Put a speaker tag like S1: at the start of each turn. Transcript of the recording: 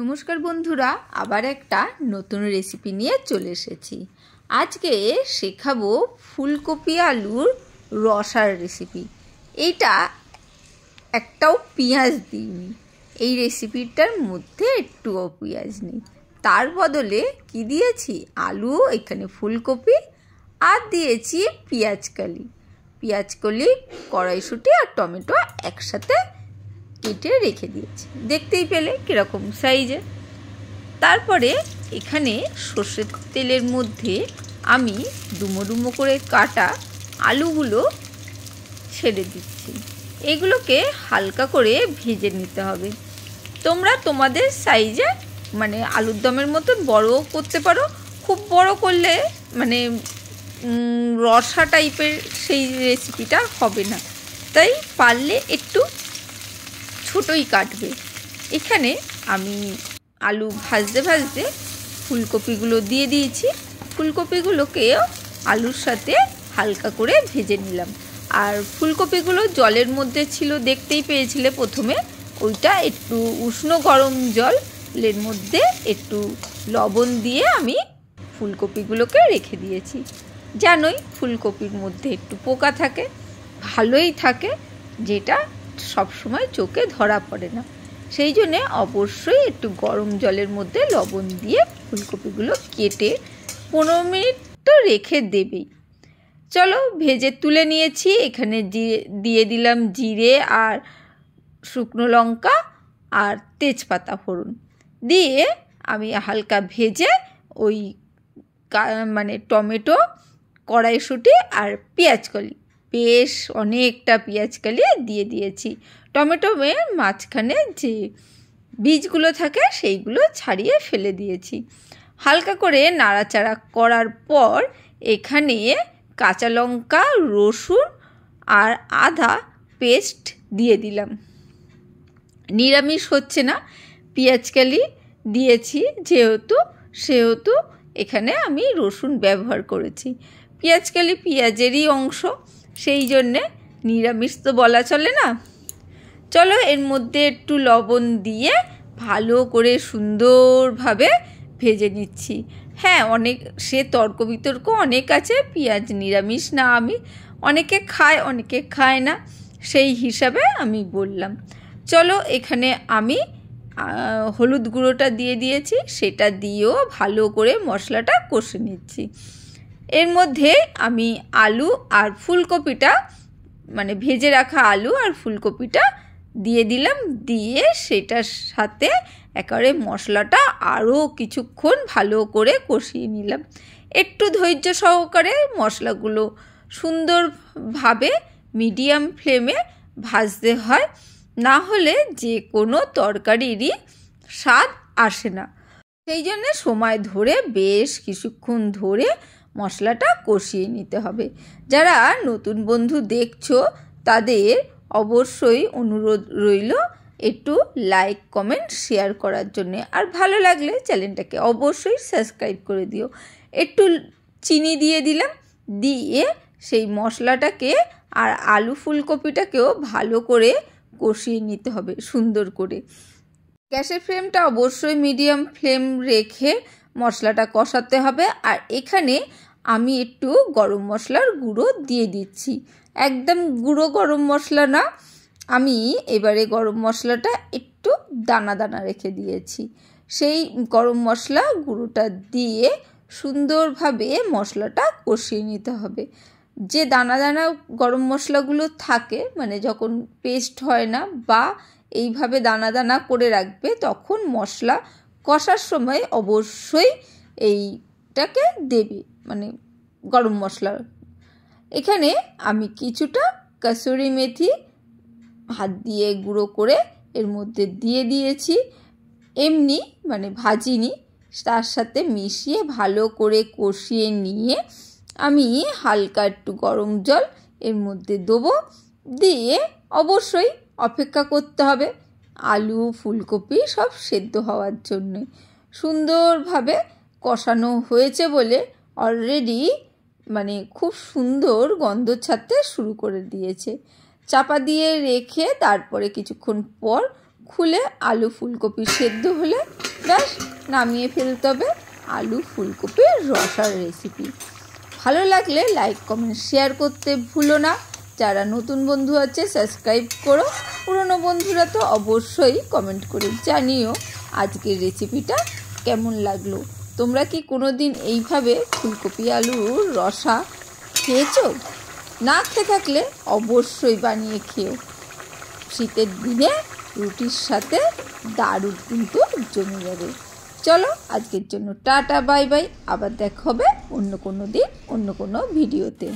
S1: নমস্কার বন্ধুরা, আবার একটা নতুন রেসিপি নিয়ে চলে এসেছি। আজকে শেখাবো ফুলকপি আলুর রসার রেসিপি। এইটা একটাও পেঁয়াজ দিইনি, এই রেসিপিটার মধ্যে একটুও পেঁয়াজ নেই। তার বদলে কি দিয়েছি? আলু, এখানে ফুলকপি আর দিয়েছি পেঁয়াজকলি, কড়াইশুঁটি আর টমেটো একসাথে কেটে রেখে দিয়েছি। দেখতেই পেলে কীরকম সাইজে। তারপরে এখানে সর্ষের তেলের মধ্যে আমি ডুমো ডুমো করে কাটা আলুগুলো ছেড়ে দিচ্ছি। এগুলোকে হালকা করে ভেজে নিতে হবে। তোমরা তোমাদের সাইজে আলুর দমের মতো বড়ও করতে পারো। খুব বড় করলে রসা টাইপের সেই রেসিপিটা হবে না, তাই পারলে একটু ছোটই কাটবে। এখানে আমি আলু ভাজতে ভাজতে ফুলকপিগুলো দিয়ে দিয়েছি। ফুলকপিগুলোকেও আলুর সাথে হালকা করে ভেজে নিলাম। আর ফুলকপিগুলো জলের মধ্যে ছিল, দেখতেই পেয়েছিলে প্রথমে। ওইটা একটু উষ্ণ গরম জলের মধ্যে একটু লবণ দিয়ে আমি ফুলকপিগুলোকে রেখে দিয়েছি। জানোই ফুলকপির মধ্যে একটু পোকা থাকে, ভালোই থাকে, যেটা সবসময় চোখে ধরা পড়ে না। সেই জন্যে অবশ্যই একটু গরম জলের মধ্যে লবণ দিয়ে ফুলকপিগুলো কেটে 15 মিনিট তো রেখে দেবেই। চলো, ভেজে তুলে নিয়েছি। এখানে দিয়ে দিলাম জিরে আর শুকনো লঙ্কা আর তেজপাতা ফোড়ন দিয়ে আমি হালকা ভেজে ওই টমেটো, কড়াইশুঁটি আর পেঁয়াজকলি, বেশ অনেকটা পেঁয়াজকলি দিয়ে দিয়েছি। টমেটোর মাঝখানে যে বীজগুলো থাকে সেইগুলো ছাড়িয়ে ফেলে দিয়েছি। হালকা করে নাড়াচাড়া করার পর এখানে কাঁচা লঙ্কা, রসুন আর আদা পেস্ট দিয়ে দিলাম। নিরামিষ হচ্ছে না, পেঁয়াজকলি দিয়েছি সেহেতু এখানে আমি রসুন ব্যবহার করেছি। পেঁয়াজকলি পেঁয়াজেরই অংশ, সেই জন্যে নিরামিষ তো বলা চলে না। চলো, এর মধ্যে একটু লবণ দিয়ে ভালো করে সুন্দরভাবে ভেজে নিচ্ছি। হ্যাঁ, সে তর্ক বিতর্ক অনেক আছে, পেঁয়াজ নিরামিষ না আমি, অনেকে খায় অনেকে খায় না, সেই হিসাবে আমি বললাম। চলো, এখানে আমি হলুদ গুঁড়োটা দিয়ে দিয়েছি, সেটা দিয়েও ভালো করে মশলাটা কষে নিচ্ছি। এর মধ্যে আমি আলু আর ফুলকপিটা ভেজে রাখা আলু আর ফুলকপিটা দিয়ে দিলাম। দিয়ে সেটার সাথে একেবারে মশলাটা আরও কিছুক্ষণ ভালো করে কষিয়ে নিলাম। একটু ধৈর্য সহকারে মশলাগুলো সুন্দরভাবে মিডিয়াম ফ্লেমে ভাজতে হয়, না হলে যে কোনো তরকারিরই স্বাদ আসে না। সেই জন্যে সময় ধরে বেশ কিছুক্ষণ ধরে মশলাটা কষিয়ে নিতে হবে। যারা নতুন বন্ধু দেখছো তাদের অবশ্যই অনুরোধ রইল একটু লাইক, কমেন্ট, শেয়ার করার জন্যে। আর ভালো লাগলে চ্যানেলটাকে অবশ্যই সাবস্ক্রাইব করে দিও। একটু চিনি দিয়ে দিলাম, দিয়ে সেই মশলাটাকে আর আলু ফুলকপিটাকেও ভালো করে কষিয়ে নিতে হবে সুন্দর করে। গ্যাসের ফ্লেমটা অবশ্যই মিডিয়াম ফ্লেম রেখে মশলাটা কষাতে হবে। আর এখানে আমি একটু গরম মশলার গুঁড়ো দিয়ে দিচ্ছি, একদম গুঁড়ো গরম মশলা না। আমি এবারে গরম মশলাটা একটু দানা দানা রেখে দিয়েছি। সেই গরম মশলা গুঁড়োটা দিয়ে সুন্দরভাবে মশলাটা কষিয়ে নিতে হবে। যে দানা দানা গরম মশলাগুলো থাকে, যখন পেস্ট হয় না বা এইভাবে দানা দানা করে রাখবে, তখন মশলা কষার সময় অবশ্যই এইটাকে দেবে, গরম মশলা। এখানে আমি কিছুটা কসুরি মেথি হাত দিয়ে গুঁড়ো করে এর মধ্যে দিয়ে দিয়েছি। এমনি ভাজিনি, তার সাথে মিশিয়ে ভালো করে কষিয়ে নিয়ে আমি হালকা একটু গরম জল এর মধ্যে দেবো। দিয়ে অবশ্যই অপেক্ষা করতে হবে আলু ফুলকপি সব সেদ্ধ হওয়ার জন্যে। সুন্দরভাবে কষানো হয়েছে বলে অলরেডি খুব সুন্দর গন্ধ ছাড়তে শুরু করে দিয়েছে। চাপা দিয়ে রেখে তারপরে কিছুক্ষণ পর খুলে আলু ফুলকপি সেদ্ধ হলে ব্যাস নামিয়ে ফেলতে হবে আলু ফুলকপির রসার রেসিপি। ভালো লাগলে লাইক কমেন্ট শেয়ার করতে ভুলো না। যারা নতুন বন্ধু আছে সাবস্ক্রাইব করো, পুরনো বন্ধুরা তো অবশ্যই কমেন্ট করে জানিও আজকের রেসিপিটা কেমন লাগলো। তোমরা কি কোনো দিন এইভাবে ফুলকপি আলুর রসা খেয়েছো? না খেয়ে থাকলে অবশ্যই বানিয়ে খেও। শীতের দিনে রুটির সাথে দারুণ কিন্তু জমে যাবে। চলো আজকের জন্য টাটা বাই বাই, আবার দেখা হবে অন্য কোনো দিন অন্য কোনো ভিডিওতে।